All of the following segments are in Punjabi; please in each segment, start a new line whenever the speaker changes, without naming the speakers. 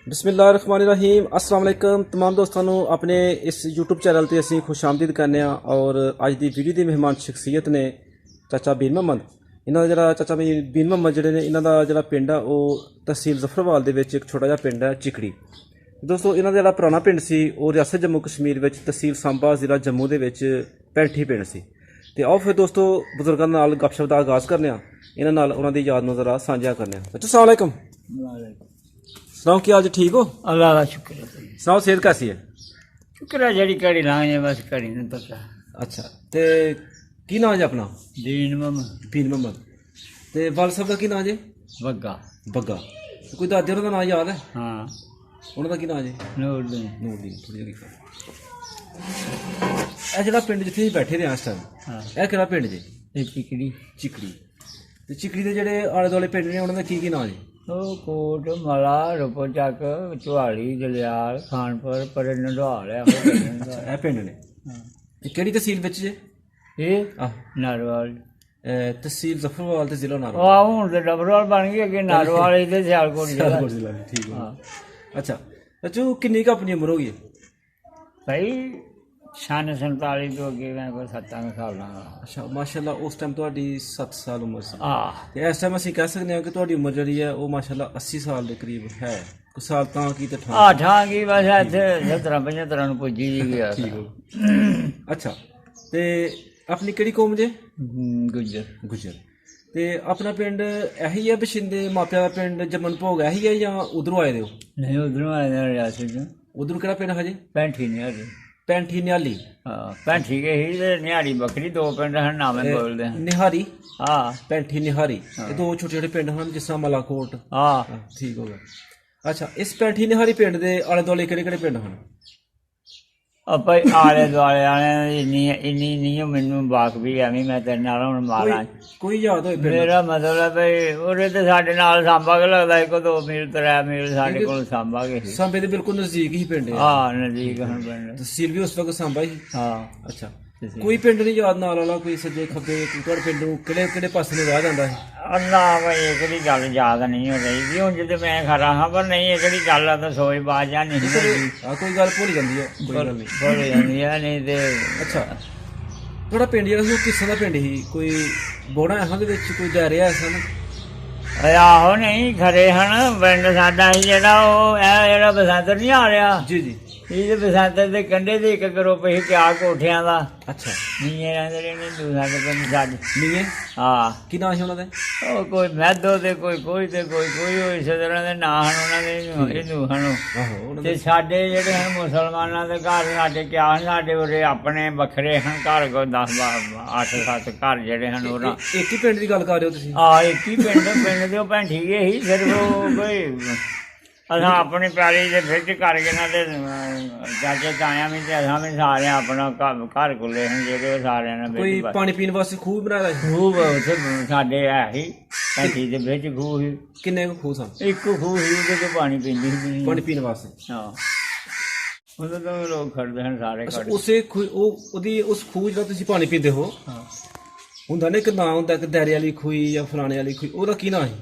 बिस्मिल्लाहिर्रहमानिर्रहीम अस्सलाम वालेकुम तमाम दोस्तों ਨੂੰ ਆਪਣੇ ਇਸ YouTube ਚੈਨਲ ਤੇ ਅਸੀਂ ਖੁਸ਼ਾਮਦੀਦ ਕਰਨੇ ਆ ਔਰ ਅੱਜ ਦੀ ਵੀਡੀਓ ਦੀ ਮਹਿਮਾਨ ਸ਼ਖਸੀਅਤ ਨੇ ਚਾਚਾ ਬੀਨ ਮੁਹੰਮਦ। ਇਹਨਾਂ ਦਾ ਜਿਹੜਾ ਚਾਚਾ ਬੀਨ ਮੁਹੰਮਦ ਜਿਹੜੇ ਨੇ ਇਹਨਾਂ ਦਾ ਜਿਹੜਾ ਪਿੰਡ ਆ ਉਹ ਤਹਿਸੀਲ ਜ਼ਫਰਵਾਲ ਦੇ ਵਿੱਚ ਇੱਕ ਛੋਟਾ ਜਿਹਾ ਪਿੰਡ ਹੈ ਚਿਕੜੀ। ਦੋਸਤੋ ਇਹਨਾਂ ਦਾ ਜਿਹੜਾ ਪੁਰਾਣਾ ਪਿੰਡ ਸੀ ਉਹ ਰਿਆਸਤ ਜੰਮੂ ਕਸ਼ਮੀਰ ਵਿੱਚ ਤਹਿਸੀਲ ਸਾਂਬਾ ਜ਼ਿਲ੍ਹਾ ਜੰਮੂ ਦੇ ਵਿੱਚ ਪੈਂਠੀ ਪਿੰਡ ਸੀ। ਤੇ ਆਓ ਫਿਰ ਦੋਸਤੋ ਬਜ਼ੁਰਗਾਂ ਨਾਲ ਗੱਪਸ਼ਪ ਦਾ ਆਗਾਜ਼ ਕਰਨੇ ਆ, ਇਹਨਾਂ ਨਾਲ ਉਹਨਾਂ ਦੀ ਯਾਦ ਨੂੰ ਜ਼ਰਾ ਸਾਂਝਾ ਕਰਨੇ ਆ। चाचा अस्सलाम वालेकुम। सुनाओ क्या आज ठीक हो?
अल्लाह का शुक्र है।
सुनाओ सेहत कैसी है?
शुक्र है जड़ी कड़ी लाए बस कड़ी नहीं पता।
अच्छा ते की नाम है अपना?
दीन मोहम्मद
बीन मोहम्मद। ते वाल साहब का की नाम है?
बग्गा
बग्गा। कोई दादे होना नाम याद है?
हाँ
उन्होंने की नाम है?
नूरदीन।
नूरदीन थोड़ी जी ਇਹ ਜਿਹੜਾ ਪਿੰਡ ਜਿੱਥੇ ਅਸੀਂ ਬੈਠੇ ਰਹੇ ਹਾਂ ਇਸ ਟਾਈਮ
हाँ
ਇਹ ਕਿਹੜਾ ਪਿੰਡ ਜੀ?
ये चिकड़ी
ਚਿਕੜੀ। ਤੇ ਚਿਕੜੀ ਦੇ ਜਿਹੜੇ ਆਲੇ ਦੁਆਲੇ ਪਿੰਡ ਨੇ ਉਹਨਾਂ ਦਾ ਕੀ ਨਾਮ ਜੀ?
ओ कोट मला रुपो चक चुहाली दलियाल खानपुर पर नडवाल है
ਇਹ ਪਿੰਡ ਨੇ। ਇਹ ਕਿਹੜੀ ਤਹਿਸੀਲ ਵਿੱਚ ਜੇ?
ये
ਆਹ
नारवाल
ਤਹਿਸੀਲ ਜ਼ਫਰਵਾਲ ਤੇ ਜ਼ਿਲ੍ਹਾ ਨਾਰੋ।
आ हूं तो डबरवाल बन गई अगे नारवाल इधर सियालकोट जिला।
ਜ਼ਿਲ੍ਹਾ ਨੇ, ਠੀਕ
हाँ
ਹੈ। ਅੱਛਾ ਚਾਚੂ ਕਿੰਨੀ ਕੁ ਆਪਣੀ ਉਮਰ ਹੋ ਗਈ?
भाई 47 तो अगे मैं कोई 7 साल का।
ਅੱਛਾ ਮਾਸ਼ਾਅੱਲਾ ਉਸ ਟਾਈਮ ਤੁਹਾਡੀ 7 ਸਾਲ ਉਮਰ ਸੀ
हाँ
ਤੇ ਇਸ ਟਾਈਮ ਅਸੀਂ ਕਹਿ ਸਕਦੇ ਹਾਂ ਕਿ ਤੁਹਾਡੀ ਉਮਰ ਜਿਹੜੀ ਹੈ ਉਹ ਮਾਸ਼ਾਅੱਲਾ 80 ਸਾਲ ਦੇ ਕਰੀਬ ਹੈ। ਕੁਝ ਸਾਲ ਤਾਂ ਕੀ ਤੇ ਠਾਂ
ठां की बस इतने 17-75 पुजी जी गया।
ਠੀਕ ਹੋ। ਅੱਛਾ ਤੇ ਆਪਣੀ ਕਿਹੜੀ ਕੌਮ ਜੇ?
गुजर
ਗੁਜਰ। ਤੇ ਆਪਣਾ ਪਿੰਡ ਇਹੀ ਹੈ ਬਸ਼ਿੰਦੇ ਮਾਪਿਆਂ ਦਾ ਪਿੰਡ ਜਮਨ ਭੋਗ ਇਹੀ ਹੈ ਜਾਂ ਉਧਰੋਂ ਆਏ ਦੇ ਹੋ?
नहीं उधरों आए थे रियासत चों।
ਉਧਰੋਂ ਕਿਹੜਾ ਪਿੰਡ ਹਜੇ?
पैंठी निहारी।
ਪੈਂਠੀ ਨਿਹਾਲੀ।
हाँ पैंठी के ही ते निहारी बकरी दो पिंड हैं नामे बोलते हैं।
ਨਿਹਾਰੀ
हाँ
ਪੈਂਠੀ ਨਿਹਾਰੀ ਇਹ ਦੋ ਛੋਟੇ ਛੋਟੇ ਪਿੰਡ ਹਨ ਜਿਸ ਤਰ੍ਹਾਂ ਮਲਾਕੋਟ।
हाँ
ਹਾਂ, ਠੀਕ ਹੋ ਗਿਆ। ਅੱਛਾ ਇਸ ਪੈਂਠੀ ਨਿਹਾਰੀ ਪਿੰਡ ਦੇ ਆਲੇ ਦੁਆਲੇ ਕਿਹੜੇ ਕਿਹੜੇ ਪਿੰਡ ਹਨ?
अब भाई आले दुआले आले इन्नी इन्नी नहीं मैनू बाक भी एवं मैं तेरे नाल हुण मारा।
ਕੋਈ ਯਾਦ ਹੋਏ ਪਿੰਡ?
मेरा मतलब है भाई उरे ते साडे नाल सांबा के लगदा है को 2 मील 3 मील साडे कोल सांबा के ही।
ਸਾਂਬੇ ਦੇ ਬਿਲਕੁਲ ਨਜ਼ਦੀਕ ਹੀ ਪਿੰਡ ਹੈ।
हाँ नजदीक हन पिंड।
ਤਹਿਸੀਲ ਵੀ ਉਸ ਵਕਤ ਸਾਂਬਾ ਹੀ।
हाँ
ਅੱਛਾ ਕੋਈ ਪਿੰਡ ਨਹੀਂ ਯਾਦ ਨਾਲ ਵਾਲਾ ਕੋਈ ਸੱਜੇ ਖੱਬੇ ਕੋਈ ਤੁਹਾਡੇ ਪਿੰਡ ਨੂੰ ਕਿਹੜੇ ਕਿਹੜੇ ਪਾਸੇ ਨੂੰ ਰਾਹ ਜਾਂਦਾ ਹੈ?
अल्लाह भाई एकड़ी गल याद नहीं हो रही जी हुण जिद्द मैं खरा हाँ पर नहीं एकड़ी गल तो सोच बाज जा नहीं होंदी।
ਆ ਕੋਈ ਗੱਲ ਭੁੱਲ ਜਾਂਦੀ ਹੈ, ਕੋਈ ਗੱਲ ਨਹੀਂ।
भुल जांदी है नहीं ते
ਅੱਛਾ ਤੁਹਾਡਾ ਪਿੰਡ ਜਿਹੜਾ ਸੀ ਉਹ ਕਿਸ ਤਰ੍ਹਾਂ ਦਾ ਪਿੰਡ ਸੀ? ਕੋਈ ਬੋੜਾ ਇਹਨਾਂ ਦੇ ਵਿੱਚ ਕੋਈ ਦਾਇਰਾ ਐਸਾ ਨਾ?
आहो नहीं खरे हन पिंड साडा ही जेड़ा ओह ए जेड़ा बसंतर नहीं आ रहा
ਜੀ जी।
ये बसंतर दे कंढे ते इक ग्रुप ही क्या कोठियां दा
ਅੱਛਾ
नीए रहंदे ने दूसरा ते पिंड साडे।
ਨੀਏ
हाँ
ਕੀ ਨਾਂ ਸੀ ਉਹਨਾਂ ਦਾ?
ਉਹ ਕੋਈ ਮੈਦੋ ਤੇ ਕੋਈ ਤੇ ਕੋਈ ਇਸੇ ਤਰ੍ਹਾਂ ਦੇ ਨਾਂ ਹਨ ਉਹਨਾਂ ਦੇ ਇਹਨੂੰ ਹਨ।
ਆਹੋ ਉਹਨਾਂ
ਤੇ
ਦਾ
ਸਾਡੇ ਜਿਹੜੇ ਹਨ ਮੁਸਲਮਾਨਾਂ ਦੇ ਘਰ ਸਾਡੇ ਕਿਆ ਹਨ ਸਾਡੇ ਉਰੇ ਆਪਣੇ ਵੱਖਰੇ ਹਨ ਘਰ ਕੋ 10 8-7 ਘਰ ਜਿਹੜੇ ਹਨ ਉਹਨਾਂ
ਇੱਕ ਹੀ ਪਿੰਡ ਦੀ ਗੱਲ ਕਰ ਰਹੇ ਹੋ ਤੁਸੀਂ?
ਆ ਇੱਕ ਹੀ ਪਿੰਡ ਦੇ ਉਹ ਭੈਣ ਠੀਕ ਹੀ ਸਿਰਫ ਉਹ ਕੋਈ ਅਸਾਂ ਆਪਣੀ ਪਿਆਰੀ ਦੇ ਵਿੱਚ ਕਰਕੇ ਨਾ ਤੇ ਚਾਚੇ ਤਾਇਆਂ ਵੀ ਤੇ ਅਸਾਂ ਵੀ ਸਾਰੇ ਆਪਣਾ ਘਰ ਕੋਲੇ ਹਨ ਜਿਹੜੇ ਉਹ ਸਾਰਿਆਂ ਨੇ
ਕੋਈ
ਵਿੱਚ
ਪਾਣੀ ਪੀਣ ਵਾਸਤੇ ਖੂਹ ਬਣਾਇਆ ਸੀ?
ਖੂਬ ਉੱਥੇ ਸਾਡੇ ਹੈ ਹੀ ਭੈਂਠੀ ਦੇ ਵਿੱਚ ਖੂਹ ਸੀ।
ਕਿੰਨੇ ਕੁ ਖੂਹ ਸਨ
ਇੱਕ ਖੂਹ ਸੀ ਉਹਦੇ ਤੋਂ ਪਾਣੀ ਪੀਂਦੀ ਸੀ।
ਪਾਣੀ ਪੀਣ ਵਾਸਤੇ?
ਹਾਂ ਉਹਦੇ ਤੋਂ ਲੋਕ ਖੜਦੇ ਹਨ ਸਾਰੇ
ਅੱਛਾ
ਖੜ੍ਹਦੇ।
ਉਸੇ ਉਹਦੀ ਉਸ ਖੂਹ ਜਿਹੜਾ ਤੁਸੀਂ ਪਾਣੀ ਪੀਂਦੇ ਹੋ
ਹਾਂ
ਹੁੰਦਾ ਨਾ ਇੱਕ ਨਾਂ ਹੁੰਦਾ ਕਿ ਦਾਇਰੇ ਵਾਲੀ ਖੂਹੀ ਜਾਂ ਫਲਾਣੇ ਵਾਲੀ ਖੂਹੀ, ਉਹਦਾ ਕੀ ਨਾਂ ਸੀ?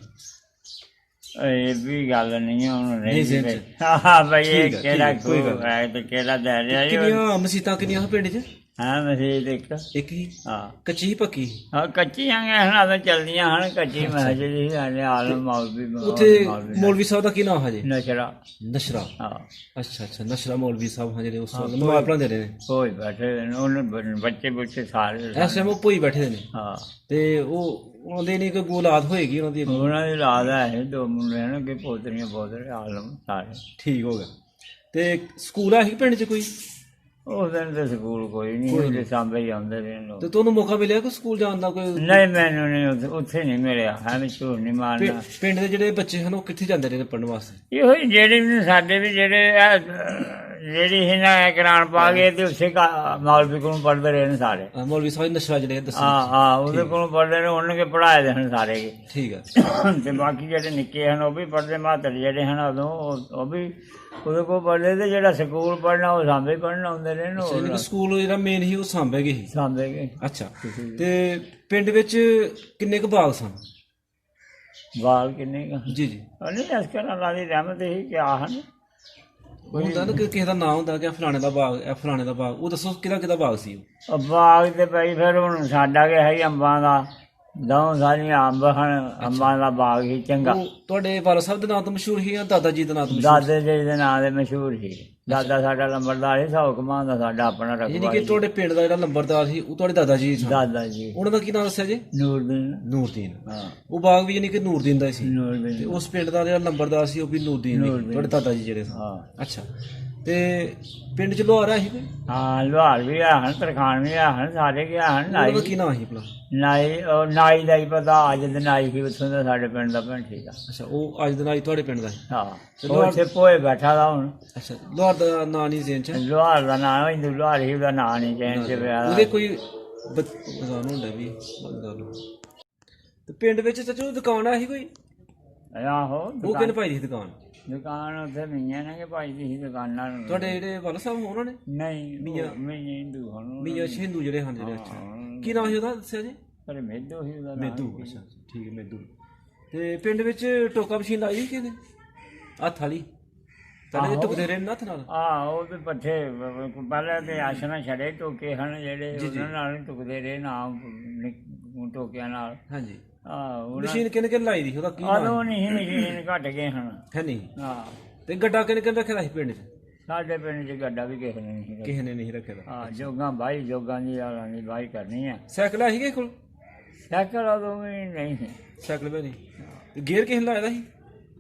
ਇਹ ਵੀ ਗੱਲ ਨਹੀਂ ਹੁਣ
ਨਹੀਂ
ਰਹੀ
ਜੀ,
ਬਈ। ਹਾਂ ਬਈ
ਠੀਕ
ਇਹ
ਹੈ,
ਕਿਹੜਾ
ਠੀਕ ਹੈ, ਕੋਈ ਗੱਲ
ਖੂਹ ਹੈ ਤੇ ਕਿਹੜਾ ਦੇ ਰਿਹਾ
ਕਿੰਨੀਆਂ ਮਸੀਤਾਂ ਕਿੰਨੀਆਂ ਹਨ ਪਿੰਡ 'ਚ?
ਹਾਂ ਮਸਜਿਦ ਇੱਕ।
ਇੱਕ ਹੀ?
ਹਾਂ
ਕੱਚੀ ਪੱਕੀ?
ਹਾਂ ਕੱਚੀਆਂ ਗਏ ਤਾਂ ਚੱਲਦੀਆਂ ਹਨ ਕੱਚੀ ਮਸਜਿਦ ਹੀ ਸਾਡੇ ਆਲਮ ਮੌਲਵੀ
ਉੱਥੇ ਮੌਲਵੀ ਸਾਹਿਬ ਦਾ ਕੀ ਨਾਮ ਹੈ ਜੀ?
ਨਸ਼ਰਾ।
ਨਸ਼ਰਾ।
ਹਾਂ
ਅੱਛਾ ਅੱਛਾ ਨਸ਼ਰਾ ਮੌਲਵੀ ਸਾਹਿਬ ਹਾਂ ਜਿਹੜੇ ਉਸ ਵਕਤ ਨਮਾਜ਼ ਪੜ੍ਹਾਉਂਦੇ ਰਹੇ ਨੇ।
ਕੋਈ ਬੈਠੇ ਨੇ ਉਹਨੇ ਬੱਚੇ ਬੁੱਚੇ ਸਾਰੇ
ਇਸ ਟਾਈਮ ਉਹ ਭੋਈ ਬੈਠੇ ਨੇ
ਹਾਂ
ਤੇ ਉਹ ਆਉਂਦੇ ਨਹੀਂ ਕੋਈ ਗੋਲਾਦ ਹੋਏਗੀ ਉਹਨਾਂ ਦੀ?
ਉਹਨਾਂ ਦੀ ਲਾਦ ਹੈ 2 ਮੁੰਡੇ ਹਨ ਕਿ ਪੋਤਰੀਆਂ ਪੋਤਰੇ ਆਲਮ ਸਾਰੇ।
ਠੀਕ ਹੋ ਗਿਆ। ਤੇ ਸਕੂਲ ਹੈ ਪਿੰਡ 'ਚ ਕੋਈ?
ਉਸ ਦਿਨ ਤੇ ਸਕੂਲ ਕੋਈ ਨਹੀਂ ਉਹਦੇ ਸਾਂਭੇ ਹੀ ਆਉਂਦੇ ਰਹੇ ਲੋਕ।
ਤੇ ਤੁਹਾਨੂੰ ਮੌਕਾ ਮਿਲਿਆ ਕੋਈ ਸਕੂਲ ਜਾਣ ਦਾ? ਕੋਈ
ਨਹੀਂ ਮੈਨੂੰ ਨਹੀਂ ਉੱਥੇ ਨਹੀਂ ਮਿਲਿਆ ਹੈ ਮੈਂ ਝੂਠ ਨਹੀਂ ਮਾਰਨਾ।
ਪਿੰਡ ਦੇ ਜਿਹੜੇ ਬੱਚੇ ਹਨ ਉਹ ਕਿੱਥੇ ਜਾਂਦੇ ਨੇ ਪੜ੍ਹਨ ਵਾਸਤੇ?
ਇਹੋ ਹੀ ਜਿਹੜੇ ਵੀ ਸਾਡੇ ਵੀ ਜਿਹੜੇ ਜਿਹੜੀ ਹੈ ਨਾ ਕੁਰਾਨ ਪਾ ਗਏ ਤੇ ਉਸੇ ਮੌਲਵੀ ਕੋਲੋਂ ਪੜ੍ਹਦੇ ਰਹੇ ਨੇ ਸਾਰੇ।
ਮੌਲਵੀ ਸਾਹਿਬ ਨਸ਼ਰਾ ਜਿਹੜੇ ਦੱਸੇ?
ਹਾਂ ਉਹਦੇ ਕੋਲੋਂ ਪੜ੍ਹਦੇ ਨੇ ਉਹਨਾਂ ਕੇ ਪੜ੍ਹਾਏ ਦੇ ਹਨ ਸਾਰੇ।
ਠੀਕ ਹੈ।
ਤੇ ਬਾਕੀ ਜਿਹੜੇ ਨਿੱਕੇ ਹਨ ਉਹ ਵੀ ਪੜ੍ਹਦੇ ਮਾਤਰ ਜਿਹੜੇ ਹਨ ਉਦੋਂ ਉਹ ਵੀ ਉਹਦੇ ਕੋਲ ਪੜ੍ਹਦੇ ਤੇ ਜਿਹੜਾ ਸਕੂਲ ਪੜ੍ਹਨਾ ਉਹ ਸਾਂਭੇ ਪੜ੍ਹਨ ਆਉਂਦੇ ਰਹੇ ਨੇ।
ਸਕੂਲ ਜਿਹੜਾ ਮੇਨ ਸੀ ਉਹ ਸਾਂਭੇ ਗਏ ਸੀ?
ਸਾਂਭੇ ਗਏ।
ਅੱਛਾ ਤੇ ਪਿੰਡ ਵਿੱਚ ਕਿੰਨੇ ਕੁ ਬਾਗ ਸਨ?
ਬਾਲ ਕਿੰਨੇ ਕੁ?
ਜੀ ਜੀ।
ਨਹੀਂ ਅਸਕਰ ਅੱਲਾ ਦੀ ਰਹਿਮਤ ਹੀ ਕਿਆ ਹਨ।
ਹੁੰਦਾ ਨਾ ਕਿ ਕਿਸੇ ਦਾ ਨਾਂ ਹੁੰਦਾ ਕਿ ਫਲਾਣੇ ਦਾ ਬਾਗ, ਇਹ ਫਲਾਣੇ ਦਾ ਬਾਗ, ਉਹ ਦੱਸੋ ਕਿਹਦਾ ਬਾਗ ਸੀ ਉਹ?
ਉਹ ਬਾਗ ਤੇ ਪਈ ਫਿਰ ਹੁਣ ਸਾਡਾ ਕਿ ਹੈ ਹੀ ਅੰਬਾਂ ਦਾ, ਦੋ ਸਾਰੀਆਂ ਅੰਬ ਹਨ, ਅੰਬਾਂ ਦਾ ਬਾਗ ਹੀ ਚੰਗਾ।
ਉਹ ਤੁਹਾਡੇ ਵਾਲਾ ਸਾਹਿਬ ਦੇ ਨਾਂ ਤੋਂ ਮਸ਼ਹੂਰ ਸੀ ਜਾਂ ਦਾਦਾ ਜੀ ਦੇ ਨਾਂ ਤੋਂ ਮਸ਼ਹੂਰ?
ਦਾਦੇ ਜੀ ਦੇ ਨਾਂ ਦੇ ਮਸ਼ਹੂਰ ਸੀ। ਦਾਦਾ ਸਾਡਾ ਲੰਬੜਦਾਰ ਸੀ, 100 ਕਮਾਂ ਦਾ ਸਾਡਾ ਆਪਣਾ
ਯਾਨੀ
ਰਕਬਾ
ਕਿ
ਸੀ।
ਤੁਹਾਡੇ ਪਿੰਡ ਦਾ ਜਿਹੜਾ ਲੰਬੜਦਾਰ ਸੀ ਉਹ ਤੁਹਾਡੇ ਦਾਦਾ ਜੀ ਸਨ?
ਦਾਦਾ ਜੀ
ਉਹਨਾਂ ਦਾ ਕੀ ਨਾਮ ਦੱਸਿਆ ਜੀ?
ਨੂਰਦੀਨ।
ਨੂਰਦੀਨ।
ਹਾਂ
ਉਹ ਬਾਗ ਵੀ ਯਾਨੀ ਕਿ ਨੂਰਦੀਨ ਦਾ ਹੀ ਸੀ? ਤੇ
ਨੂਰਦੀਨ।
ਉਸ ਪਿੰਡ ਦਾ ਜਿਹੜਾ ਲੰਬੜਦਾਰ ਸੀ ਉਹ ਵੀ ਨੂਰਦੀਨ ਹੀ,
ਨੂਰਦੀਨ।
ਤੁਹਾਡੇ ਦਾਦਾ ਜੀ ਜਿਹੜੇ ਸਨ?
ਹਾਂ
ਅੱਛਾ। ਤੇ ਪਿੰਡ ਚ ਲੋਹਾਰਾ ਸੀ ਕੋਈ?
ਹਾਂ ਲੋਹਾਰ ਵੀ ਆ ਹਨ, ਤਰਖਾਣ ਵੀ ਆ ਹਨ, ਸਾਰੇ ਕੀ ਆ ਹਨ।
ਉਹਨਾਂ ਦਾ
ਨਾਈ
ਕੀ ਨਾਮ ਸੀ ਭਲਾ?
ਨਾਈ, ਉਹ ਨਾਈ ਦਾ ਹੀ ਪਤਾ, ਅੱਜ ਦੇ ਨਾਈ ਸੀ ਉੱਥੋਂ ਦਾ, ਸਾਡੇ ਪਿੰਡ ਦਾ ਭੈਂਠੀ ਦਾ।
ਅੱਛਾ, ਉਹ ਅੱਜ ਦੇ ਨਾਲ ਹੀ ਤੁਹਾਡੇ ਪਿੰਡ ਦਾ ਸੀ?
ਹਾਂ
ਤੇ
ਉਹ
ਲੋਹਾਰ-
ਇੱਥੇ ਭੋਏ ਬੈਠਾ ਦਾ ਹੁਣ।
ਅੱਛਾ, ਲੋਹਾਰ ਦਾ ਨਾਂ ਨਹੀਂ ਜ਼ੇਨ ਚ?
ਲੋਹਾਰ ਦਾ ਨਾਂ ਹਿੰਦੂ ਲੋਹਾਰ ਹੀ, ਉਹਦਾ ਨਾਂ ਨਹੀਂ ਚੈਨ ਚ ਪਿਆ।
ਉਹਦੇ ਕੋਈ ਬਜ਼ਾਨ ਹੁੰਦਾ ਵੀ ਬੰਦ ਕਰ ਲਓ। ਤੇ ਪਿੰਡ ਵਿੱਚ ਚਾਚੂ ਦੁਕਾਨ ਆ ਸੀ ਕੋਈ?
ਆਹੋ
ਉਹ ਕਿਹਨੇ ਪਾਈ ਸੀ ਦੁਕਾਨ?
ਦੁਕਾਨ ਉੱਥੇ ਮੀਆਂ ਨੇ ਕਿ ਭਾਈ ਦੀ ਸੀ ਦੁਕਾਨਾਂ ਨੂੰ।
ਤੁਹਾਡੇ ਜਿਹੜੇ ਵਾਲਾ ਸਾਹਿਬ ਉਹਨਾਂ ਨੇ?
ਨਹੀਂ
ਮੀਆਂ-
ਮੀਆਂ ਹਿੰਦੂ ਹਨ।
ਮੀਆਂ ਹਿੰਦੂ ਜਿਹੜੇ ਹਨ ਜਿਹੜੇ? ਅੱਛਾ, ਕੀ ਨਾਮ ਸੀ ਉਹਦਾ ਦੱਸਿਆ ਜੀ?
ਪਰ ਮੇਦੋ ਹੀ ਉਹਦਾ ਨਾਂ।
ਮੇਦੂ। ਅੱਛਾ ਠੀਕ ਹੈ, ਮੇਦੂ। ਤੇ ਪਿੰਡ ਵਿੱਚ ਟੋਕਾ ਮਸ਼ੀਨ ਲਾਈ ਸੀ ਕਿਹਨੇ? ਹੱਥ ਵਾਲੀ ਤੁਹਾਡੇ
ਆਹੋ।
ਟੁਕਦੇ ਰਹੇ ਨੱਥ ਨਾਲ?
ਉਹ ਤੇ ਪੱਠੇ ਪਹਿਲਾਂ ਤੇ ਆਸਣਾ ਛੜੇ ਟੋਕੇ ਹਨ ਜਿਹੜੇ, ਉਹਨਾਂ ਨਾਲ ਟੁਕਦੇ ਰਹੇ ਨਾਮ ਟੋਕਿਆਂ ਨਾਲ।
ਹਾਂਜੀ।
ਆਹ
ਮਸ਼ੀਨ ਕਿਹਨੇ ਕਿਹਨੇ ਲਾਈ ਦੀ, ਉਹਦਾ ਕੀ ਨਾਮ
ਉਦੋਂ ਨਹੀਂ ਮਸ਼ੀਨ ਘਟ ਗਏ ਹਨ।
ਹੈ? ਨਹੀਂ।
ਹਾਂ
ਤੇ ਗੱਡਾ ਕਿਹਨੇ ਕਿਹਨੇ ਰੱਖਿਆ ਸੀ ਪਿੰਡ 'ਚ?
ਸਾਡੇ ਪਿੰਡ 'ਚ ਗੱਡਾ ਵੀ ਕਿਸੇ ਨੇ ਨਹੀਂ ਰੱਖਿਆ।
ਕਿਸੇ ਨੇ ਨਹੀਂ ਰੱਖਿਆ ਦਾ?
ਹਾਂ ਜੋਗਾਂ ਬਾਈ, ਜੋਗਾਂ ਦੀ ਆਲਾਂ ਦੀ ਬਾਈ ਕਰਨੀ ਆ।
ਸਾਈਕਲ ਹੈ ਸੀ ਕਿਸੇ ਕੋਲ?
ਸਾਈਕਲ ਉਦੋਂ ਵੀ ਨਹੀਂ ਸੀ।
ਸਾਈਕਲ ਵੀ ਨਹੀਂ। ਤੇ ਗੇਅਰ ਕਿਸੇ ਨੇ ਲਾਇਆ ਦਾ ਸੀ?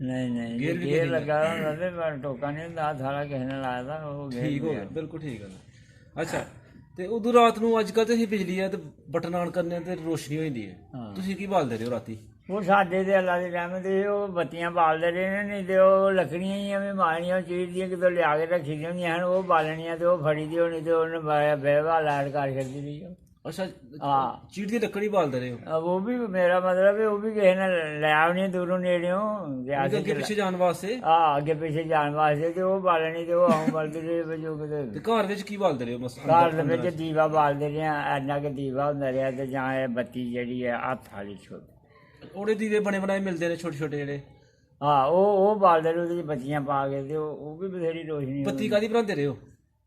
ਨਹੀਂ ਨਹੀਂ
ਗੇਅਰ ਵੀ
ਗੇਰ ਲੱਗਾ ਹੁੰਦਾ ਤੇ ਪਰ ਟੋਕਾ ਨਹੀਂ ਹੁੰਦਾ, ਸਾਰਾ ਕਿਸੇ ਨੇ ਲਾਇਆ ਤਾਂ ਉਹ ਗੇਰ
ਠੀਕ ਹੋ ਗਿਆ, ਬਿਲਕੁਲ ਠੀਕ ਗੱਲ ਹੈ। ਅੱਛਾ, ਤੇ ਉਦੋਂ ਰਾਤ ਨੂੰ ਅੱਜ ਕੱਲ੍ਹ ਤੇ ਅਸੀਂ ਬਿਜਲੀ ਹੈ ਤੇ ਬਟਨ ਆਨ ਕਰਨੇ ਤੇ ਰੋਸ਼ਨੀ ਹੋ ਜਾਂਦੀ ਹੈ,
ਹਾਂ।
ਤੁਸੀਂ ਕੀ ਬਾਲਦੇ ਰਹੇ ਹੋ ਰਾਤੀ?
ਉਹ ਸਾਡੇ ਤੇ ਅੱਲਾ ਦੀ ਰਹਿਮਤ ਸੀ, ਉਹ ਬੱਤੀਆਂ ਬਾਲਦੇ ਰਹੇ ਨੇ, ਨਹੀਂ ਤੇ ਉਹ ਲੱਕੜੀਆਂ ਹੀ ਐਵੇਂ ਮਾਰਨੀਆਂ ਚੀਜ਼ ਦੀਆਂ ਕਿਤੋਂ ਲਿਆ ਕੇ ਰੱਖੀ ਦੀਆਂ ਹੁੰਦੀਆਂ ਹਨ, ਉਹ ਬਾਲਣੀਆਂ ਤੇ ਉਹ ਫੜੀ ਦੀ ਹੋਣੀ ਤੇ ਉਹਨੇ ਬੇਵਾ ਲਾਈਟ ਕਰ ਛੱਡੀ ਦੀ।
ਅੱਛਾ,
ਹਾਂ
ਚੀੜ ਦੀ ਲੱਕੜੀ ਬਾਲਦੇ ਰਹੇ ਹੋ?
ਉਹ ਵੀ ਮੇਰਾ ਮਤਲਬ ਹੈ ਉਹ ਵੀ ਕਿਸੇ ਨੇ ਲੈ ਆਉਣੀ ਦੂਰੋਂ ਨੇੜਿਓਂ
ਉਹਦੇ ਅੱਗੇ ਪਿੱਛੇ ਜਾਣ ਵਾਸਤੇ?
ਅੱਗੇ ਪਿੱਛੇ ਜਾਣ ਵਾਸਤੇ, ਤੇ ਉਹ ਬਾਲਣੀ ਤੇ ਉਹ ਆਉਂ ਬਲਦੇ ਰਹੇ ਜੋ
ਤੇ
ਕਿਤੇ।
ਘਰ ਵਿੱਚ ਕੀ ਬਾਲਦੇ ਰਹੇ ਹੋ? ਬਸ
ਘਰ ਦੇ ਵਿੱਚ ਦੀਵਾ ਬਾਲਦੇ ਰਹੇ, ਇੰਨਾ ਕਿ ਦੀਵਾ ਹੁੰਦਾ ਰਿਹਾ, ਤੇ ਜਾਂ ਇਹ ਬੱਤੀ ਜਿਹੜੀ ਹੈ ਹੱਥ ਵਾਲੀ ਛੋਟੀ,
ਉਹਦੇ ਦੀਵੇ ਬਣੇ ਬਣਾਏ ਮਿਲਦੇ ਨੇ ਛੋਟੇ ਛੋਟੇ ਜਿਹੜੇ?
ਹਾਂ ਉਹ ਬਾਲਦੇ ਰਹੇ, ਉਹਦੇ 'ਚ ਬੱਤੀਆਂ ਪਾ ਕੇ, ਤੇ ਉਹ ਵੀ ਬਥੇਰੀ ਰੋਸ਼ਨੀ।
ਬੱਤੀ ਕਾਦੀ ਬਣਾਉਂਦੇ ਰਹੇ ਹੋ?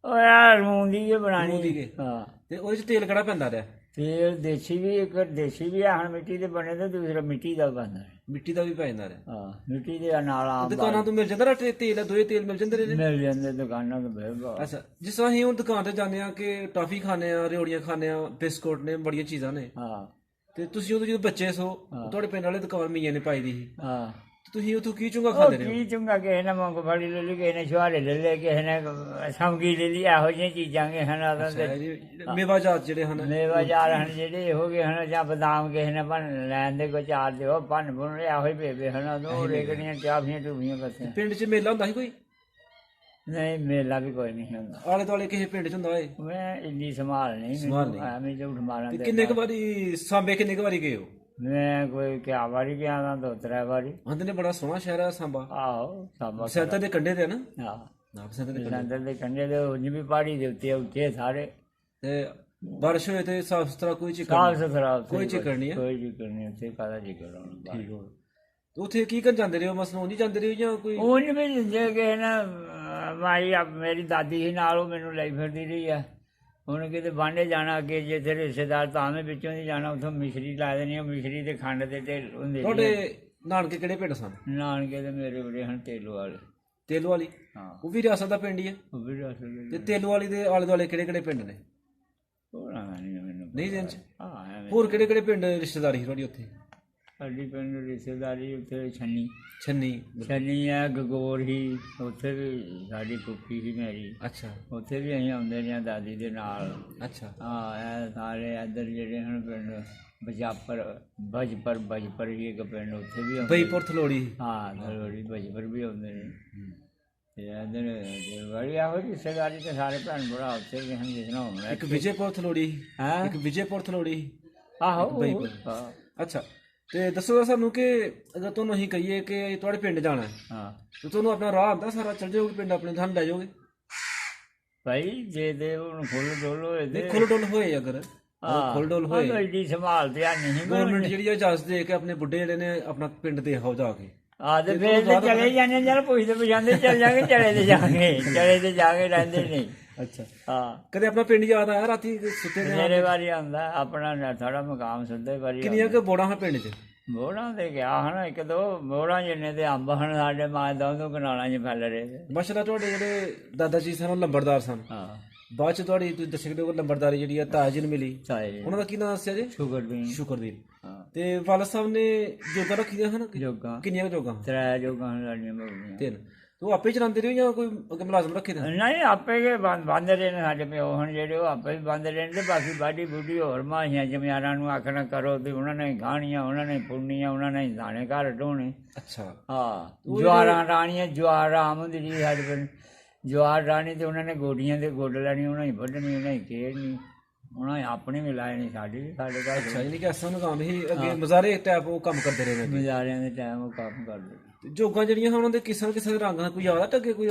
ਉਹ ਯਾਰ ਮੂੰਗੀ ਹੀ
ਮੂੰਗੀ
ਬਣਾਣੀ।
ਕੇ।
ਹਾਂ
ਤੇ ਉਹਦੇ ਚ ਤੇਲ ਕਿਹੜਾ ਪੈਂਦਾ ਰਿਹਾ?
ਤੇਲ ਦੇਸੀ ਵੀ, ਇੱਕ ਦੇਸੀ ਵੀ ਆ ਹੁਣ ਮਿੱਟੀ ਦੇ ਬਣੇ, ਤੇ ਦੂਸਰਾ ਮਿੱਟੀ ਦਾ ਬਣਦਾ ਹੈ।
ਮਿੱਟੀ ਦਾ ਵੀ ਪੈ ਜਾਂਦਾ ਰਿਹਾ?
ਹਾਂ ਮਿੱਟੀ ਦੇ ਨਾਲ ਆਮ
ਦੁਕਾਨਾਂ ਤੋਂ ਮਿਲ ਜਾਂਦਾ ਰਾ ਤੇਲ? ਦੋਏ ਤੇਲ ਮਿਲ ਜਾਂਦੇ ਰਹੇ ਨੇ?
ਮਿਲ ਜਾਂਦੇ ਦੁਕਾਨਾਂ ਤੋਂ ਬਿਲਕੁਲ।
ਅੱਛਾ, ਜਿਸ ਤਰ੍ਹਾਂ ਅਸੀਂ ਹੁਣ ਦੁਕਾਨ ਤੇ ਜਾਂਦੇ ਆ ਕਿ ਟਾਫੀ ਖਾਣੇ ਆ, ਰਿਓੜੀਆਂ ਖਾਣੇ ਆ, ਬਿਸਕੁਟ ਨੇ, ਬੜੀਆਂ ਚੀਜ਼ਾਂ ਨੇ,
ਹਾਂ
ਤੇ ਤੁਸੀਂ ਉਦੋਂ ਜਦੋਂ ਬੱਚੇ ਸੋ ਤੁਹਾਡੇ ਪਿੰਡ ਵਾਲੇ ਦੁਕਾਨ ਮੀਆਂ ਨੇ ਪਾਈ ਦੀ ਸੀ,
ਹਾਂ
ਤੇ ਤੁਸੀਂ ਉੱਥੋਂ ਕੀ ਚੁੰਗਾ
ਉਹ
ਖਾਂਦੇ ਰਹੇ ਹੋ?
ਕੀ ਚੁੰਗਾ, ਕਿਸੇ ਨੇ ਮੂੰਗਫਲੀ ਲੈ ਲਈ, ਕਿਸੇ ਨੇ ਛੁਹਾਰੇ ਲੈ ਲਏ, ਕਿਸੇ ਨੇ ਸਮਗੀ ਲੈ ਲਈ, ਇਹੋ ਜਿਹੀਆਂ ਚੀਜ਼ਾਂ ਕੇ ਹਨ ਆਦਨ ਦੇ।
ਮੇਵਾ ਜਾਤ ਜਿਹੜੇ ਹਨ?
ਮੇਵਾ ਜਾਰ ਹਨ ਜਿਹੜੇ ਇਹੋ ਗਏ ਹਨ, ਜਾਂ ਬਦਾਮ ਕਿਸੇ ਨੇ ਭੰਨ ਲੈਣ ਦੇ ਕੋਈ ਚਾਰ ਦਿਓ ਭੰਨ ਭੁੰਨ ਇਹੋ ਹੀ ਬੇਬੇ ਹਨ ਉਦੋਂ, ਰੇਗੜੀਆਂ ਚਾਫੀਆਂ ਟੂਫੀਆਂ ਬੱਤੀਆਂ।
ਪਿੰਡ 'ਚ ਮੇਲਾ ਹੁੰਦਾ ਸੀ ਕੋਈ?
ਨਹੀਂ ਮੇਲਾ ਵੀ ਕੋਈ ਨਹੀਂ ਹੁੰਦਾ।
ਆਲੇ ਦੁਆਲੇ ਕਿਸੇ ਪਿੰਡ 'ਚ ਹੁੰਦਾ ਏ?
ਮੈਂ ਇੰਨੀ ਸੰਭਾਲ ਨਹੀਂ, ਮੈਨੂੰ ਐਵੇਂ ਝੂਠ ਮਾਰਨ
ਤੇ
ਦੇ।
ਕਿੰਨੇ ਕੁ ਵਾਰੀ ਸਾਂਬੇ, ਕਿੰਨੇ ਕੁ ਵਾਰੀ ਗਏ ਹੋ?
ਮੈਂ ਕੋਈ ਕਿਆ ਵਾਰੀ ਗਿਆ ਤਾਂ 2-3 ਵਾਰੀ।
ਆਂਦੇ ਨੇ ਬੜਾ ਸੋਹਣਾ ਸ਼ਹਿਰ ਹੈ ਸਾਂਬਾ,
ਆਹੋ ਸਾਬਾ
ਸੈਂਟਰ ਦੇ ਕੰਢੇ ਤੇ ਹੈ ਨਾ?
ਹਾਂ
ਨਾ ਸੈਂਟਰ ਦੇ ਕੰਢੇ
ਲੰਦਰ ਦੇ ਕੰਢੇ ਦੇ ਉਂਝ ਵੀ ਪਹਾੜੀ ਦੇ ਉੱਤੇ ਉੱਚੇ ਸਾਰੇ,
ਤੇ ਬਾਰਿਸ਼ ਹੋਏ ਤੇ ਸਾਫ ਸੁਥਰਾ, ਕੋਈ ਚਿਕਰ
ਸਾਫ
ਨਹੀਂ?
ਸੁਥਰਾ ਉੱਥੇ
ਕੋਈ ਜ਼ਿਕਰ ਨਹੀਂ ਹੈ?
ਕੋਈ ਜ਼ਿਕਰ ਨਹੀਂ ਉੱਥੇ, ਕਾਹਦਾ ਜ਼ਿਕਰ ਹੋਣਾ।
ਠੀਕ ਹੋ। ਤੇ ਉੱਥੇ ਕੀ ਕਰਨ ਜਾਂਦੇ ਰਹੇ ਹੋ? ਮਸਲੋਂ ਨਹੀਂ ਜਾਂਦੇ ਰਹੇ ਹੋ ਜਾਂ ਕੋਈ?
ਉਂਝ ਵੀ ਜੇ ਕਿਸੇ ਨਾ ਮਾਈ ਮੇਰੀ ਦਾਦੀ ਸੀ ਨਾਲ, ਉਹ ਮੈਨੂੰ ਲਈ ਫਿਰਦੀ ਰਹੀ ਆ। ਹੁਣ ਕਿਤੇ ਬਾਂਡੇ ਜਾਣਾ, ਅੱਗੇ ਜੇ ਤੇ ਰਿਸ਼ਤੇਦਾਰ ਤਾਂ ਮੈਂ ਵਿੱਚੋਂ ਦੀ ਜਾਣਾ, ਉੱਥੋਂ ਮਿਸ਼ਰੀ ਲਾ ਦੇਣੀ, ਉਹ ਮਿਸ਼ਰੀ ਤੇ ਖੰਡ ਦੇ ਢੇਲ ਹੁੰਦੇ
ਤੁਹਾਡੇ ਨਾਨਕੇ ਕਿਹੜੇ ਪਿੰਡ ਸਨ?
ਨਾਨਕੇ ਤੇ ਮੇਰੇ ਬੜੇ ਹਨ ਤੇਲੂ ਵਾਲੇ।
ਤੇਲੂ ਵਾਲੀ?
ਹਾਂ
ਉਹ ਵੀ ਰਿਆਸਤ ਦਾ ਪਿੰਡ ਹੀ ਹੈ?
ਉਹ ਵੀ ਰਸਲ
ਤੇ ਤੇਲੂ ਵਾਲੀ ਦੇ ਆਲੇ ਦੁਆਲੇ ਕਿਹੜੇ ਕਿਹੜੇ ਪਿੰਡ ਨੇ?
ਹੋਣਾ ਨਹੀਂ ਮੈਨੂੰ
ਨਹੀਂ ਦਿਨ ਚ?
ਹਾਂ ਐਵੇਂ
ਹੋਰ ਕਿਹੜੇ ਕਿਹੜੇ ਪਿੰਡ ਰਿਸ਼ਤੇਦਾਰੀ ਸੀ ਤੁਹਾਡੀ ਉੱਥੇ?
ਸਾਡੀ ਪਿੰਡ ਰਿਸ਼ਤੇਦਾਰੀ ਉੱਥੇ ਛੰਨੀ
ਛੰਨੀ?
ਛੰਨੀ ਆ, ਗਗੋਰ ਹੀ, ਉੱਥੇ ਵੀ ਸਾਡੀ ਕੁੱਕੀ ਸੀ ਮੇਰੀ,
ਅੱਛਾ
ਉੱਥੇ ਵੀ ਅਸੀਂ ਆਉਂਦੇ ਰਹੇ ਦਾਦੀ ਦੇ ਨਾਲ।
ਅੱਛਾ।
ਹਾਂ ਇਹ ਸਾਰੇ ਇੱਧਰ ਜਿਹੜੇ ਹਨ ਪਿੰਡ ਬਜਪਰ ਹੀ ਇੱਕ ਪਿੰਡ, ਉੱਥੇ ਵੀ ਆਉਂਦੇ।
ਬਈਪੁਰ ਥਲੋੜੀ?
ਹਾਂ ਥਲੋੜੀ ਬਜਪਰ ਵੀ ਆਉਂਦੇ ਨੇ। ਤੇ ਇੱਧਰ ਬੜੀ ਆਹੋ ਰਿਸ਼ਤੇਦਾਰੀ ਤੇ ਸਾਰੇ ਭੈਣ ਭਰਾ ਉੱਥੇ ਵੀ ਹਨ, ਜਿਸ ਨਾਲ ਹੋਣਾ।
ਇੱਕ ਵਿਜੇਪੁਰ ਥਲੋੜੀ?
ਹੈਂ?
ਇੱਕ ਵਿਜੇਪੁਰ ਥਲੋੜੀ?
ਆਹੋ
ਬਈਪੁਰ।
ਹਾਂ
ਅੱਛਾ, ਤੇ ਦੱਸੋ ਸਾਨੂੰ ਕਿ ਅਗਰ ਤੁਹਾਨੂੰ ਅਸੀਂ ਕਹੀਏ ਕਿ ਤੁਹਾਡੇ ਪਿੰਡ ਜਾਣਾ ਹੈ,
ਹਾਂ
ਤੇ ਤੁਹਾਨੂੰ ਆਪਣਾ ਰਾਹ ਆਉਂਦਾ ਸਾਰਾ? ਚੱਲ ਜਾਓਗੇ ਪਿੰਡ ਆਪਣੇ, ਸਾਨੂੰ ਲੈ ਜਾਓਗੇ?
ਭਾਈ ਜੇ ਦੇ ਹੁਣ ਫੁੱਲ ਡੋਲ ਹੋਏ ਤੇ
ਖੁੱਲ ਡੁੱਲ ਹੋਏ ਅਗਰ ਖੁੱਲ ਡੋਲ ਹੋਏ
ਐਡੀ ਸੰਭਾਲ ਤੇ ਆ ਨਹੀਂ
ਗਵਰਨਮੈਂਟ ਜਿਹੜੀ ਆ ਇਜਾਜ਼ਤ ਦੇ ਕੇ ਆਪਣੇ ਬੁੱਢੇ ਜਿਹੜੇ ਨੇ ਆਪਣਾ ਪਿੰਡ ਦੇ ਆਓ ਜਾ ਕੇ
ਆ ਤੇ ਫਿਰ ਤੇ ਚਲੇ ਜਾਂਦੇ ਜਦ ਪੁੱਛਦੇ ਪੁਛਾਂਦੇ ਚੱਲ ਜਾਗੇ ਚਲੇ ਤੇ ਜਾ ਕੇ ਰਹਿੰਦੇ ਨਹੀਂ।
ਅੱਛਾ
ਹਾਂ
ਕਦੇ ਆਪਣਾ ਪਿੰਡ ਯਾਦ ਆਇਆ ਰਾਤੀ ਸੁੱਤੇ ਨੇ
ਮੇਰੇ ਵਾਰੀ ਆਉਂਦਾ ਆਪਣਾ ਥੋੜਾ ਮਕਾਮ ਸਿੱਧੇ ਵਾਰੀ
ਕਿੰਨੀਆਂ ਕੁ ਬੋੜਾਂ ਹਾਂ ਪਿੰਡ 'ਚ
ਮੋੜਾਂ ਤੇ ਗਿਆ ਹਨ ਇੱਕ ਦੋ ਮੋੜਾਂ ਜਿੰਨੇ ਤੇ ਅੰਬ ਹਨ ਸਾਡੇ ਮਾਂ ਦੋਨੋਂ ਕਨਾਲਾਂ 'ਚ ਫੈਲ ਰਹੇ ਤੇ।
ਮਾਸ਼ਾਅੱਲਾ ਤੁਹਾਡੇ ਜਿਹੜੇ ਦਾਦਾ ਜੀ ਸਨ ਉਹ ਲੰਬੜਦਾਰ ਸਨ
ਹਾਂ
ਬਾਅਦ ਚ ਤੁਹਾਡੀ ਤੁਸੀਂ ਦੱਸਿਆ ਕਿ ਉਹ ਲੰਬੜਦਾਰੀ ਜਿਹੜੀ ਆ ਤਾਜ ਜੀ ਨੂੰ ਮਿਲੀ
ਸਾਏ
ਉਹਨਾਂ ਦਾ ਕੀ ਨਾਮ ਦੱਸਿਆ ਜੀ
ਸ਼ੂਗਰ ਵੀ
ਸ਼ੁਕਰਦੀਨ
ਹਾਂ
ਤੇ ਵਾਲਦ ਸਾਹਿਬ ਨੇ ਜੋਗਾ ਰੱਖੀਆਂ ਹਨ
ਜੋਗਾ
ਕਿੰਨੀਆਂ ਕੁ ਜੋਗਾ
3 ਜੋਗਾਂ ਲੜੀਆਂ ਬੋਲੀਆਂ
ਤਿੰਨ ਤੇ ਉਹ ਆਪੇ ਹੀ ਚਲਾਉਂਦੇ ਰਹੇ ਜਾਂ ਕੋਈ ਅੱਗੇ ਮੁਲਾਜ਼ਮ ਰੱਖੇ ਦੇ
ਨਹੀਂ ਆਪੇ ਕੇ ਬੰਦ ਰਹੇ ਨੇ ਸਾਡੇ ਪਿਓ ਹੁਣ ਜਿਹੜੇ ਉਹ ਆਪੇ ਵੀ ਬੰਦ ਰਹੇ ਨੇ ਤੇ ਬਾਕੀ ਬਾਡੀ ਬੁੱਢੀ ਹੋਰ ਮਾਹੀਆਂ ਜਮਿਆਰਾਂ ਨੂੰ ਆਖਣਾ ਕਰੋ ਤੇ ਉਹਨਾਂ ਨੇ ਗਾਣੀਆਂ ਉਹਨਾਂ ਨੇ ਪੁੰਨੀਆਂ ਉਹਨਾਂ ਨੇ ਦਾਣੇ ਘਰ ਢੋਣੇ।
ਅੱਛਾ
ਹਾਂ ਜਵਾਰਾਂ ਰਾਣੀਆਂ ਜਵਾਰ ਆਮ ਹੁੰਦੀ ਜੀ ਸਾਡੇ ਪਿੰਡ ਜਵਾਰ ਰਾਣੀ ਤੇ ਉਹਨਾਂ ਨੇ ਗੋਡੀਆਂ ਦੇ ਗੁੱਡ ਲੈਣੀ ਉਹਨਾਂ ਹੀ ਵੱਢਣੀ ਉਹਨਾਂ ਹੀ ਕੇਰਨੀ ਉਹਨਾਂ ਨੇ ਆਪਣੀ ਵੀ ਲਾਏ ਨਹੀਂ ਸਾਡੀ ਵੀ ਸਾਡੇ ਘਰ
ਅੱਛਾ ਯਾਨੀ ਕਿ ਐਸਾ ਨੂੰ ਕੰਮ ਹੀ ਅੱਗੇ ਮਜ਼ਾਰੇ ਟਾਈਪ ਉਹ ਕੰਮ ਕਰਦੇ ਰਹੇ ਨੇ
ਮਜ਼ਾਰਿਆਂ ਦੇ ਟਾਈਮ ਉਹ ਕੰਮ ਕਰਦੇ।
ਤੇ ਜੋਗਾਂ ਜਿਹੜੀਆਂ ਉਹਨਾਂ ਦੇ ਕਿਸਮ ਦੇ ਰੰਗ ਹਨ ਕੋਈ ਯਾਦ ਆ ਟੱਗੇ ਕੋਈ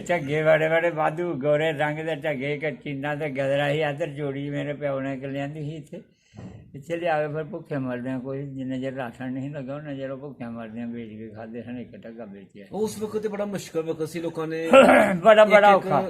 ਝੱਗੇ ਬੜੇ ਬੜੇ ਵਾਧੂ ਗੋਰੇ ਰੰਗ ਦੇ ਝੱਗੇ ਇੱਕ ਚੀਨਾ ਤੇ ਗਦਰਾ ਸੀ ਇੱਧਰ ਜੋੜੀ ਮੇਰੇ ਪਿਓ ਨੇ ਕਿ ਲਿਆਂਦੀ ਸੀ ਇੱਥੇ ਲਿਆ ਕੇ ਫਿਰ ਭੁੱਖੇ ਮਰਦੇ ਆ ਕੋਈ ਜਿੰਨੇ ਚਿਰ ਰਾਸ਼ਨ ਨਹੀਂ ਲੱਗਾ ਉਹਨਾਂ ਚਿਰ ਭੁੱਖੇ ਮਰਦੇ ਆ ਵੇਚ ਕੇ ਖਾਦੇ ਹਨ ਇੱਕ ਟੱਗਾ ਵੇਚਿਆ।
ਉਸ ਵਕਤ ਤੇ ਬੜਾ ਮੁਸ਼ਕਲ ਵਕਤ ਸੀ ਲੋਕਾਂ ਨੇ
ਬੜਾ ਔਖਾ।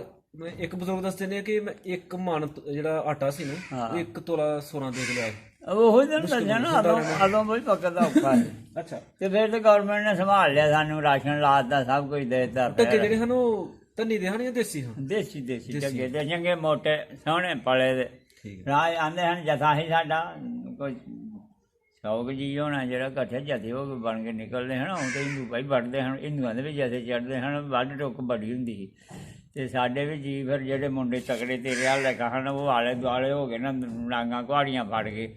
ਇੱਕ ਬਜ਼ੁਰਗ ਦੱਸਦੇ ਨੇ ਕਿ ਇੱਕ ਮਣ ਜਿਹੜਾ ਆਟਾ ਸੀ ਨਾ ਉਹ 1 ਤੋਲਾ ਸੋਨਾ ਦੇ ਕੇ ਲਿਆ
ਉਹ ਦਿਨ ਦੱਸਿਆ ਨਾ ਅਦੋਂ ਬਈ ਪੱਕਦਾ ਔਖਾ ਸੀ।
ਅੱਛਾ
ਤੇ ਫਿਰ ਤੇ ਗਵਰਨਮੈਂਟ ਨੇ ਸੰਭਾਲ ਲਿਆ ਸਾਨੂੰ ਰਾਸ਼ਨ ਲਾਤਾ ਸਭ ਕੁਝ ਦੇ ਦਿੱਤਾ।
ਟੱਗੇ ਜਿਹੜੇ ਹਨ ਉਹ ਧੰਨੀ ਦੇ ਹਨ ਜਾਂ ਦੇਸੀ ਹਨ
ਦੇਸੀ ਝੱਗੇ ਤੇ ਚੰਗੇ ਮੋਟੇ ਸੋਹਣੇ ਪਲੇ ਦੇ
ਠੀਕ
ਰਾਜ ਆਂਦੇ ਹਨ ਜਥਾ ਹੀ ਸਾਡਾ ਕੋਈ ਸ਼ੌਕ ਜੀ ਹੋਣਾ ਜਿਹੜਾ ਇਕੱਠੇ ਜਥੇ ਹੋ ਕੇ ਬਣ ਕੇ ਨਿਕਲਦੇ ਹਨ ਉਹ ਤੇ ਹਿੰਦੂ ਭਾਈ ਵੱਢਦੇ ਹਨ ਹਿੰਦੂਆਂ ਦੇ ਵੀ ਜਥੇ ਚੜ੍ਹਦੇ ਹਨ ਵੱਢ ਟੁੱਕ ਬੜੀ ਹੁੰਦੀ ਸੀ ਤੇ ਸਾਡੇ ਵੀ ਜੀ ਫਿਰ ਜਿਹੜੇ ਮੁੰਡੇ ਤਕੜੇ ਤੇਰੇ ਹਾਲ ਲਗਾ ਹਨ ਉਹ ਆਲੇ ਦੁਆਲੇ ਹੋ ਗਏ ਨਾ ਨਾਂਗਾਂ ਕੁਹਾੜੀਆਂ ਫੜ ਕੇ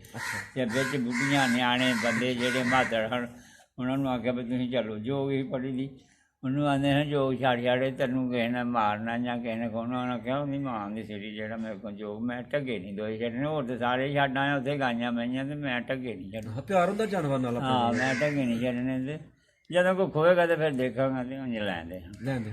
ਤੇ ਵਿੱਚ ਬੁੱਢੀਆਂ ਨਿਆਣੇ ਬੰਦੇ ਜਿਹੜੇ ਮਾਤੜ ਹਨ ਉਹਨਾਂ ਨੂੰ ਆਖਿਆ ਵੀ ਤੁਸੀਂ ਚੱਲੋ ਜੋ ਵੀ ਪੜੀ ਦੀ ਉਹਨੂੰ ਆਉਂਦੇ ਹਨ ਜੋ ਛਾੜੇ ਤੈਨੂੰ ਕਿਸੇ ਨੇ ਮਾਰਨਾ ਜਾਂ ਕਿਸੇ ਨੇ ਖੋਣਾ ਉਹਨਾਂ ਕਿਹਾ ਉਹਦੀ ਮਾਂ ਦੀ ਸਿਰੀ ਜਿਹੜਾ ਮੇਰੇ ਕੋਲ ਜੋ ਮੈਂ ਢੱਗੇ ਨਹੀਂ ਦੋਏ ਛੱਡਣੇ ਹੋਰ ਤਾਂ ਸਾਰੇ ਛੱਡ ਆਏ ਉੱਥੇ ਗਾਈਆਂ ਮਈਆਂ ਤੇ ਮੈਂ ਢੱਗੇ ਨਹੀਂ ਛੱਡਣਾ।
ਪਿਆਰ ਹੁੰਦਾ ਜਾਨਵਰ ਨਾਲ
ਹਾਂ ਮੈਂ ਢੱਗੇ ਨਹੀਂ ਛੱਡਣੇ ਤੇ ਜਦੋਂ ਕੋਈ ਖੋਏਗਾ ਤੇ ਫਿਰ ਦੇਖਾਂਗਾ ਤੇ ਉਂਝ ਲੈਂਦੇ ਹਾਂ
ਲੈਂਦੇ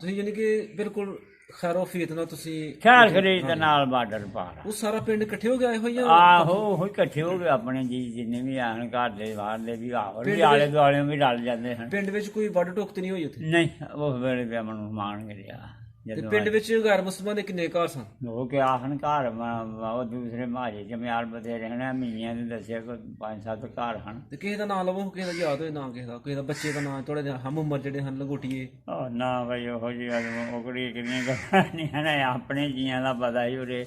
ਤੁਸੀਂ ਯਾਨੀ ਕਿ ਬਿਲਕੁਲ ਖੈਰੋ ਫੀਤ ਨਾਲ ਤੁਸੀਂ
ਖਿਆਲ ਖਰੀਦ ਦੇ ਨਾਲ ਬਾਰਡਰ ਪਾਰ
ਉਹ ਸਾਰਾ ਪਿੰਡ ਇਕੱਠੇ ਹੋ ਗਏ ਹੋਈਆਂ
ਆਹੋ ਉਹ ਇਕੱਠੇ ਹੋ ਗਏ ਆਪਣੇ ਜੀ ਜਿੰਨੇ ਵੀ ਆਣ ਘਰ ਦੇ ਬਾਹਰ ਦੇ ਵੀ ਆਵਰ ਵੀ ਆਲੇ ਦੁਆਲੇ ਵੀ ਰਲ ਜਾਂਦੇ ਹਨ।
ਪਿੰਡ ਵਿੱਚ ਕੋਈ ਵੱਡ ਟੋਕ ਤੇ ਨਹੀਂ ਹੋਈ ਉੱਥੇ
ਨਹੀਂ ਉਸ ਵੇਲੇ ਤੇ ਮਨ ਮਾਣ ਗਿਆ
ਤੇ ਪਿੰਡ ਵਿੱਚ ਗੈਰ ਮੁਸਲਮਾਨ ਦੇ ਕਿੰਨੇ ਘਰ ਸਨ
ਉਹ ਕਿ ਆਖਣ ਘਰ ਉਹ ਦੂਸਰੇ ਮਾਜੇ ਜਮਿਆਰ ਬਥੇਰੇ ਹਨ ਮੀਆਂ ਨੇ ਦੱਸਿਆ ਕੋਈ 5-7 ਘਰ ਹਨ।
ਤੇ ਕਿਸੇ ਦਾ ਨਾਮ ਲਵੋ ਕਿਸੇ ਦਾ ਯਾਦ ਹੋਏ ਨਾ ਕਿਸੇ ਦਾ ਬੱਚੇ ਦਾ ਨਾਮ ਥੋੜੇ ਹਮ ਉਮਰ ਜਿਹੜੇ ਹਨ ਲੰਗੋਟੀਏ
ਉਹ ਨਾ ਬਈ ਉਹੋ ਜਿਹੀ ਉਕੜੀ ਕਿੰਨੀਆਂ ਗੱਲਾਂ ਨਹੀਂ ਹਨ ਆਪਣੇ ਜੀਆਂ ਦਾ ਪਤਾ ਹੀ ਉਰੇ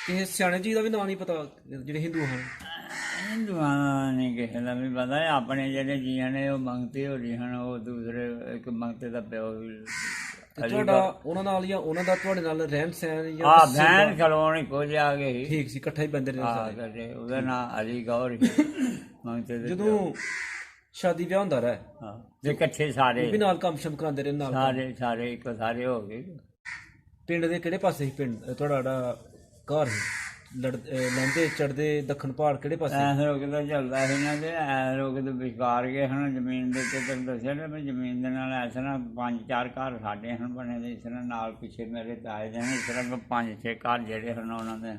ਕਿਸੇ ਸਿਆਣੇ ਜੀ ਦਾ ਵੀ ਨਾਂ ਨਹੀਂ ਪਤਾ ਜਿਹੜੇ ਹਿੰਦੂ ਹਨ
ਹਿੰਦੂਆਂ ਦਾ ਨਹੀਂ ਕਿਸੇ ਦਾ ਵੀ ਪਤਾ ਆਪਣੇ ਜਿਹੜੇ ਜੀਆਂ ਨੇ ਉਹ ਮੰਗਤੇ ਹੋ ਰਹੇ ਹਨ ਉਹ ਦੂਸਰੇ ਇੱਕ ਮੰਗਤੇ ਦਾ ਪਿਓ
ਤੁਹਾਡਾ ਉਹਨਾਂ ਨਾਲ ਜਾਂ ਉਹਨਾਂ ਦਾ ਤੁਹਾਡੇ ਨਾਲ ਰਹਿਣ ਸਹਿਣ ਜਾਂ
ਹਾਂ ਭੈਣ ਖਲੋਣ ਕੁਝ ਆ ਗਏ
ਠੀਕ ਸੀ ਇਕੱਠਾ ਹੀ ਬੰਦੇ ਰਹੇ
ਸਾਰੇ ਉਹਦਾ ਨਾਂ ਅਲੀ ਗੌਰ ਮੰਗਤੇ ਦੇ
ਜਦੋਂ ਸ਼ਾਦੀ ਵਿਆਹ ਹੁੰਦਾ ਰਿਹਾ
ਹਾਂ ਤੇ ਇਕੱਠੇ ਸਾਰੇ
ਵੀ ਨਾਲ ਕੰਮ ਸ਼ਮ ਕਰਾਉਂਦੇ ਰਹੇ ਨਾਲ
ਸਾਰੇ ਇੱਕ ਸਾਰੇ ਹੋ ਗਏ।
ਪਿੰਡ ਦੇ ਕਿਹੜੇ ਪਾਸੇ ਸੀ ਪਿੰਡ ਤੁਹਾਡਾ ਜਿਹੜਾ ਘਰ ਸੀ ਲਹਿੰਦੇ ਚੜਦੇ ਦੱਖਣ ਪਹਾੜ ਕਿਹੜੇ ਪਾਸੇ
ਐਸ ਰੋਕਦਾ ਚੱਲਦਾ ਸੀ ਨਾ ਤੇ ਐਸ ਰੋਕਦੇ ਵਿਚਕਾਰ ਗਏ ਹਨ ਜ਼ਮੀਨ ਦੇ ਉੱਤੇ ਤੈਨੂੰ ਦੱਸਿਆ ਨਾ ਵੀ ਜ਼ਮੀਨ ਦੇ ਨਾਲ ਇਸ ਤਰ੍ਹਾਂ 5-4 ਘਰ ਸਾਡੇ ਹਨ ਬਣੇ ਦੇ ਇਸ ਤਰ੍ਹਾਂ ਨਾਲ ਪਿੱਛੇ ਮੇਰੇ ਤਾਏ ਦੇ ਹਨ ਇਸ ਤਰ੍ਹਾਂ 5-6 ਘਰ ਜਿਹੜੇ ਹਨ ਉਹਨਾਂ ਦੇ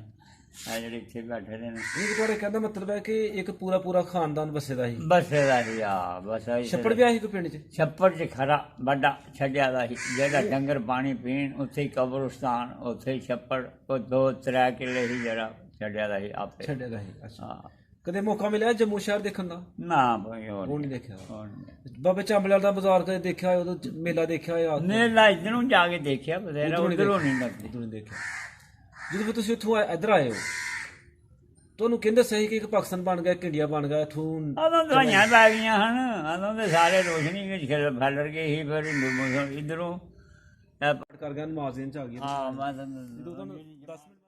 ਇਹ ਜਿਹੜੇ ਇੱਥੇ ਬੈਠੇ ਦੇ ਨੇ।
ਇਹ ਤੁਹਾਡੇ ਕਹਿੰਦਾ ਮਤਲਬ ਹੈ ਕਿ ਇੱਕ ਪੂਰਾ ਖਾਨਦਾਨ ਬਸੇ ਦਾ ਸੀ
ਬਸੇ ਦਾ ਸੀ ਆ ਬਸ
ਛੱਪੜ ਵੀ ਆਇਆ ਸੀ ਕੋਈ ਪਿੰਡ 'ਚ
ਛੱਪੜ 'ਚ ਖਰਾ ਵੱਡਾ ਛੱਡਿਆ ਦਾ ਸੀ ਜਿਹੜਾ ਡੰਗਰ ਪਾਣੀ ਪੀਣ ਉੱਥੇ ਹੀ ਕਬਰਸਤਾਨ ਉੱਥੇ ਹੀ ਛੱਪੜ ਉਹ 2-3 ਕਿੱਲੇ ਸੀ ਜਿਹੜਾ ਛੱਡਿਆ ਦਾ ਸੀ ਆਪੇ
ਛੱਡਿਆ ਦਾ ਸੀ। ਅੱਛਾ
ਹਾਂ
ਕਦੇ ਮੌਕਾ ਮਿਲਿਆ ਜੰਮੂ ਸ਼ਹਿਰ ਦੇਖਣ ਦਾ
ਨਾ ਭਾਈ
ਉਹ ਨਹੀਂ ਦੇਖਿਆ
ਹੋਰ ਨਹੀਂ।
ਬਾਬੇ ਚਾਂਬਲਿਆਲ ਦਾ ਬਾਜ਼ਾਰ ਕਦੇ ਦੇਖਿਆ ਉਦੋਂ ਮੇਲਾ ਦੇਖਿਆ ਹੋਇਆ
ਮੇਲਾ ਇੱਧਰੋਂ ਜਾ ਕੇ ਦੇਖਿਆ ਬਥੇਰਾ ਉੱਧਰੋਂ ਨਹੀਂ ਲੱਗਦੀ
ਉਦੋਂ ਨਹੀਂ ਦੇਖਿਆ ਜਦੋਂ ਫਿਰ ਤੁਸੀਂ ਉੱਥੋਂ ਇੱਧਰ ਆਏ ਹੋ ਤੁਹਾਨੂੰ ਕਹਿੰਦੇ ਸਹੀ ਕਿ ਇੱਕ ਪਾਕਿਸਤਾਨ ਬਣ ਗਿਆ ਇੱਕ ਇੰਡੀਆ ਬਣ ਗਿਆ ਇੱਥੋਂ
ਉਦੋਂ ਦਵਾਈਆਂ ਪੈ ਗਈਆਂ ਹਨ ਉਦੋਂ ਤੇ ਸਾਰੇ ਰੋਸ਼ਨੀ ਵਿੱਚ ਫੈਲ ਗਏ ਸੀ ਫਿਰ ਹਿੰਦੂ ਮੁਸਲਮਾਨ ਇੱਧਰੋਂ
ਕਰ ਗਿਆ ਨਮਾਜ਼ ਦੇਣ ਚ ਆ ਗਿਆ
ਹਾਂ ਮੈਂ
ਜਦੋਂ ਤੁਹਾਨੂੰ 10 ਮਿੰਟ